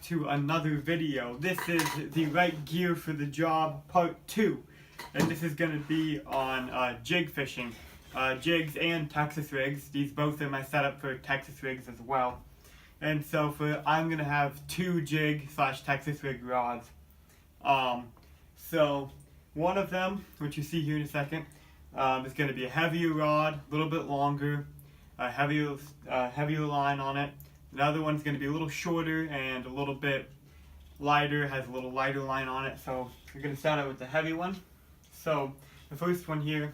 back to another video. This is the right gear for the job part 2, and this is going to be on jig fishing, jigs and Texas rigs. These both are my setup for Texas rigs as well. And so I'm going to have 2 jig / Texas rig rods. So one of them, which you see here in a second, is going to be a heavier rod, a little bit longer, heavier line on it. The other one's going to be a little shorter and a little bit lighter, has a little lighter line on it. So we're going to start out with the heavy one. So the first one here,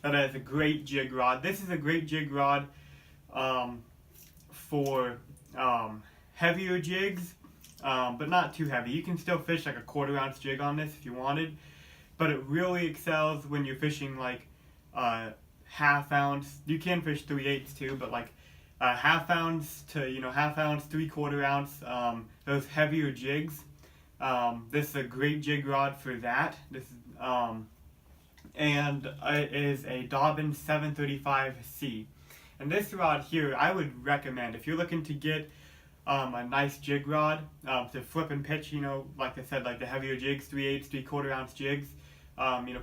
that is a great jig rod. This is a great jig rod for heavier jigs, but not too heavy. You can still fish like a 1/4 ounce jig on this if you wanted, but it really excels when you're fishing like 1/2 ounce. You can fish 3/8 too, but like 1/2 ounce to 1/2 ounce, 3/4 ounce, those heavier jigs. This is a great jig rod for that. This is, and it is a Dobyns 735C. And this rod here, I would recommend if you're looking to get a nice jig rod to flip and pitch. Like I said, like the heavier jigs, 3/8, 3/4 ounce jigs.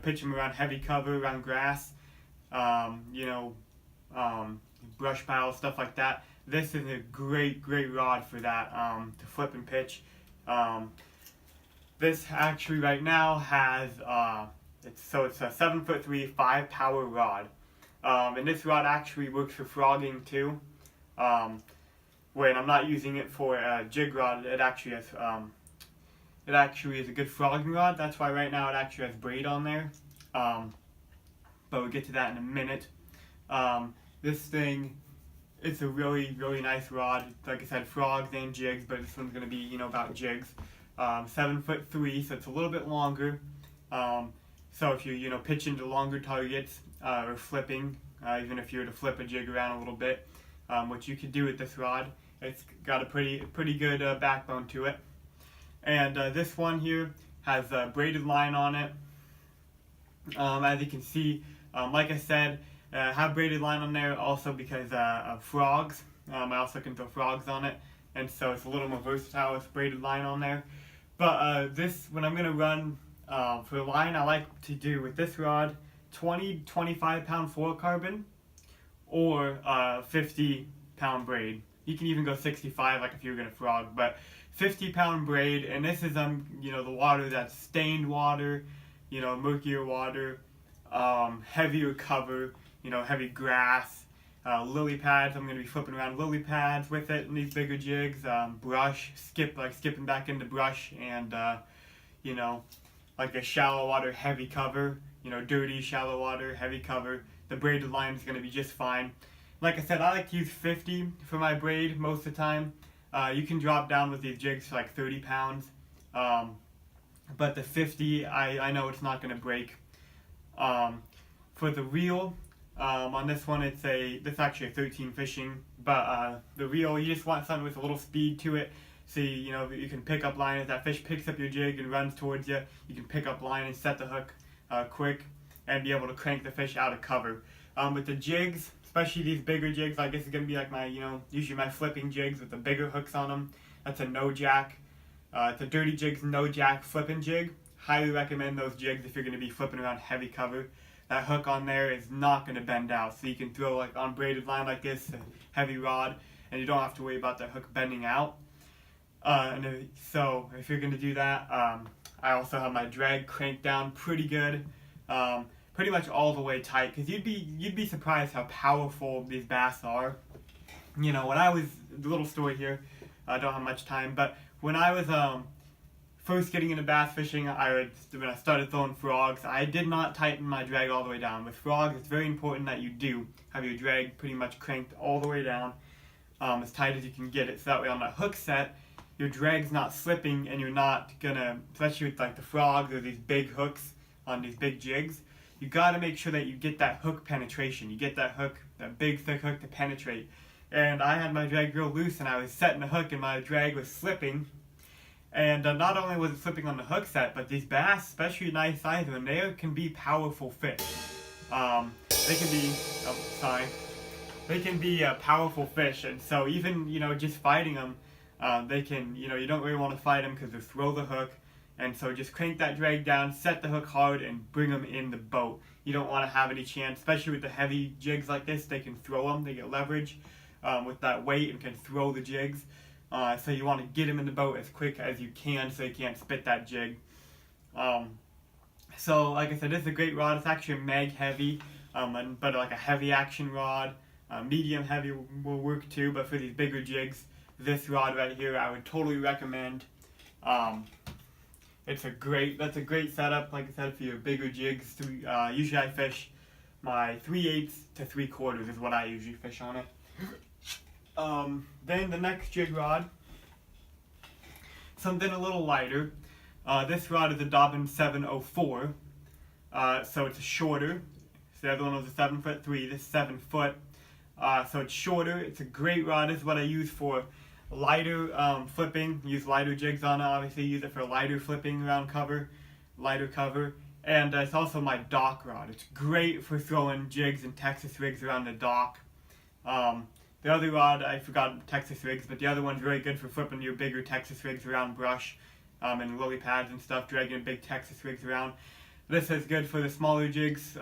Pitch them around heavy cover, around grass. Brush piles, stuff like that. This is a great rod for that, to flip and pitch. This actually right now has it's a 7'3" 5-power rod, and this rod actually works for frogging too. When I'm not using it for a jig rod, it actually is a good frogging rod. That's why right now it actually has braid on there, but we'll get to that in a minute. This thing, it's a really nice rod. Like I said, frogs and jigs, but this one's going to be, about jigs. 7'3", so it's a little bit longer. So if you, pitching to longer targets, or flipping, even if you were to flip a jig around a little bit, which you could do with this rod, it's got a pretty good backbone to it. And this one here has a braided line on it. As you can see, like I said, have braided line on there also because of frogs. I also can throw frogs on it, and so it's a little more versatile with braided line on there. But when I'm going to run for the line, I like to do with this rod 20-25 pound fluorocarbon or 50-pound braid. You can even go 65 like if you were going to frog, but 50-pound braid. And this is the water that's stained water, murkier water, heavier cover, heavy grass, lily pads. I'm going to be flipping around lily pads with it in these bigger jigs, brush, skipping back into brush, and, like a shallow water heavy cover, dirty shallow water heavy cover. The braided line is going to be just fine. Like I said, I like to use 50 for my braid most of the time. You can drop down with these jigs to like 30 pounds, but the 50, I know it's not going to break. For the reel, on this one, this is actually a 13 fishing, but the reel, you just want something with a little speed to it. So you can pick up line as that fish picks up your jig and runs towards you. You can pick up line and set the hook quick and be able to crank the fish out of cover. With the jigs, especially these bigger jigs, like this is gonna be like my usually my flipping jigs with the bigger hooks on them. That's a no jack. It's a dirty jigs, no jack flipping jig. Highly recommend those jigs if you're gonna be flipping around heavy cover. That hook on there is not going to bend out, so you can throw like on braided line like this, a heavy rod, and you don't have to worry about that hook bending out. So if you're going to do that, I also have my drag cranked down pretty good, pretty much all the way tight, because you'd be surprised how powerful these bass are. When I was, the little story here, I don't have much time, but when I was first getting into bass fishing, when I started throwing frogs, I did not tighten my drag all the way down. With frogs, it's very important that you do have your drag pretty much cranked all the way down, as tight as you can get it, so that way on that hook set, your drag's not slipping, and you're not gonna, especially with like the frogs or these big hooks on these big jigs, you gotta make sure that you get that hook penetration. You get that hook, that big thick hook to penetrate. And I had my drag real loose, and I was setting the hook, and my drag was slipping. And not only was it slipping on the hook set, but these bass, especially nice size ones, they can be powerful fish. They can be powerful fish, and so even just fighting them, they can, you don't really want to fight them because they throw the hook. And so just crank that drag down, set the hook hard, and bring them in the boat. You don't want to have any chance, especially with the heavy jigs like this, they can throw them, they get leverage with that weight and can throw the jigs. So you want to get them in the boat as quick as you can so you can't spit that jig. So like I said, this is a great rod. It's actually a mag heavy, but like a heavy action rod. Medium heavy will work too, but for these bigger jigs, this rod right here I would totally recommend. That's a great setup, like I said, for your bigger jigs. Usually I fish my 3/8 to 3/4 is what I usually fish on it. Then the next jig rod, something a little lighter. This rod is a Dobyns 704, so it's shorter. So the other one was a 7'3", this is 7 foot. So it's shorter, it's a great rod. This is what I use for lighter flipping. Use lighter jigs on it, obviously use it for lighter flipping around lighter cover. And it's also my dock rod. It's great for throwing jigs and Texas rigs around the dock. The other rod, I forgot Texas rigs, but the other one's really good for flipping your bigger Texas rigs around brush and lily pads and stuff, dragging big Texas rigs around. This is good for the smaller jigs,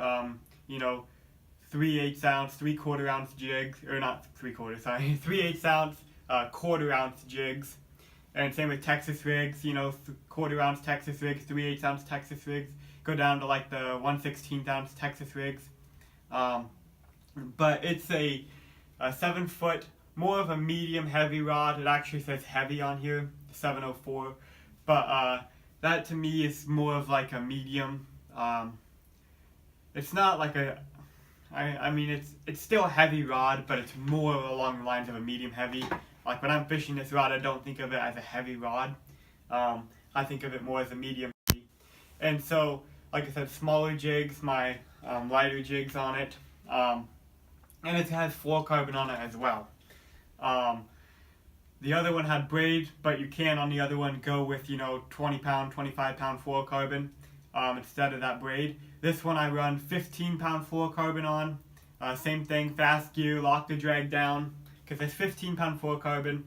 3/8 ounce, 3/4 ounce jigs, or not 3/4, sorry, 3/8 ounce, 1/4 ounce jigs. And same with Texas rigs, 1/4 ounce Texas rigs, 3/8 ounce Texas rigs, go down to like the 1/16 ounce Texas rigs. But it's a 7 foot, more of a medium heavy rod. It actually says heavy on here, 704. But that to me is more of like a medium. It's not like I mean it's still a heavy rod, but it's more along the lines of a medium heavy. Like when I'm fishing this rod, I don't think of it as a heavy rod. I think of it more as a medium heavy. And so, like I said, smaller jigs, my lighter jigs on it. And it has fluorocarbon on it as well. The other one had braid, but you can on the other one go with 20 pound, 25 pound fluorocarbon instead of that braid. This one I run 15 pound fluorocarbon on. Same thing, fast gear, lock the drag down, because it's 15 pound fluorocarbon.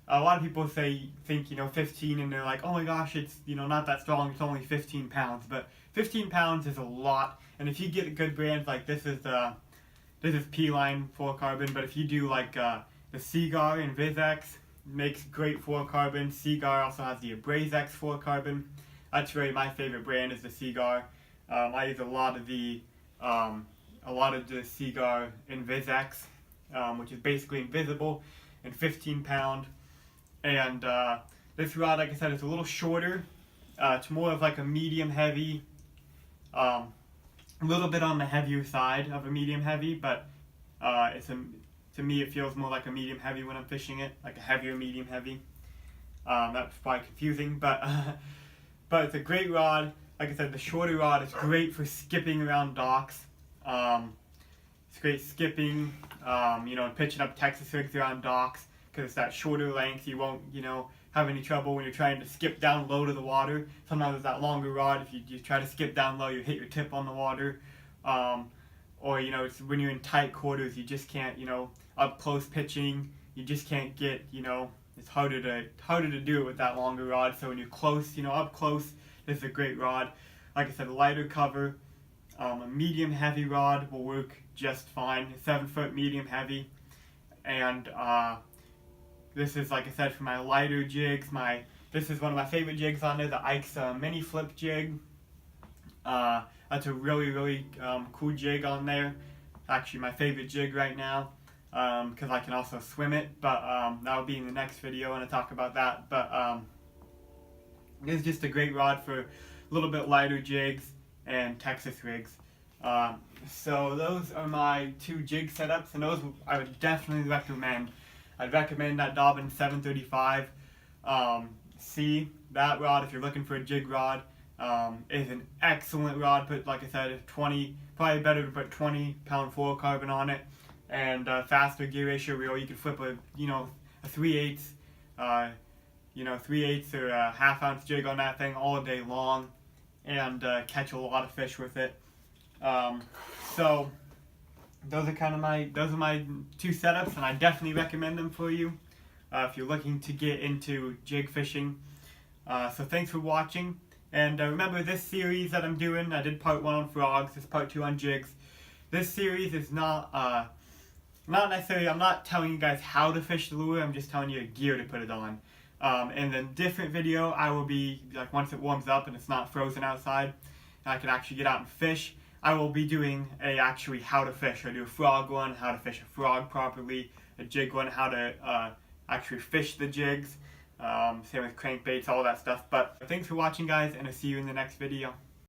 A lot of people think 15 and they're like, oh my gosh, it's not that strong, it's only 15 pounds. But 15 pounds is a lot, and if you get good brands like this is P-line fluorocarbon, but if you do like the Seaguar and Vizex, makes great fluorocarbon. Seaguar also has the Abrazex fluorocarbon. That's really my favorite brand is the Seaguar. I use a lot of the Seaguar in Vizex, which is basically invisible, and 15 pound. And this rod, like I said, is a little shorter. It's more of like a medium heavy, a little bit on the heavier side of a medium heavy, but to me it feels more like a medium heavy when I'm fishing it, like a heavier medium heavy. That's probably confusing, but it's a great rod. Like I said, the shorter rod is great for skipping around docks. It's great skipping, and pitching up Texas rigs around docks, because it's that shorter length. You won't, have any trouble when you're trying to skip down low to the water. Sometimes with that longer rod, if you try to skip down low, you hit your tip on the water. Or, it's when you're in tight quarters, you just can't, up close pitching, you just can't get, it's harder to do it with that longer rod. So when you're close, up close, this is a great rod. Like I said, a lighter cover, a medium heavy rod will work just fine. 7 foot medium heavy. And this is, like I said, for my lighter jigs. This is one of my favorite jigs on there, the Ike's mini flip jig. That's a really, really cool jig on there. Actually, my favorite jig right now, because I can also swim it. But that will be in the next video when I talk about that. But it's just a great rod for a little bit lighter jigs and Texas rigs. So those are my 2 jig setups, and those I would definitely recommend. I'd recommend that Dobyns 735 C. That rod, if you're looking for a jig rod, is an excellent rod. But like I said, probably better to put 20 pound fluorocarbon on it, and faster gear ratio reel. You can flip a 3/8, 3/8 or a ½ ounce jig on that thing all day long, and catch a lot of fish with it. So those are my 2 setups, and I definitely recommend them for you. if you're looking to get into jig fishing. So thanks for watching, and remember this series that I'm doing, I did part 1 on frogs, this part 2 on jigs. This series is not necessarily, I'm not telling you guys how to fish the lure, I'm just telling you gear to put it on. In a different video, I will be, like once it warms up and it's not frozen outside, and I can actually get out and fish, I will be doing actually how to fish. I'll do a frog one, how to fish a frog properly, a jig one, how to actually fish the jigs. Same with crankbaits, all that stuff. But thanks for watching, guys, and I'll see you in the next video.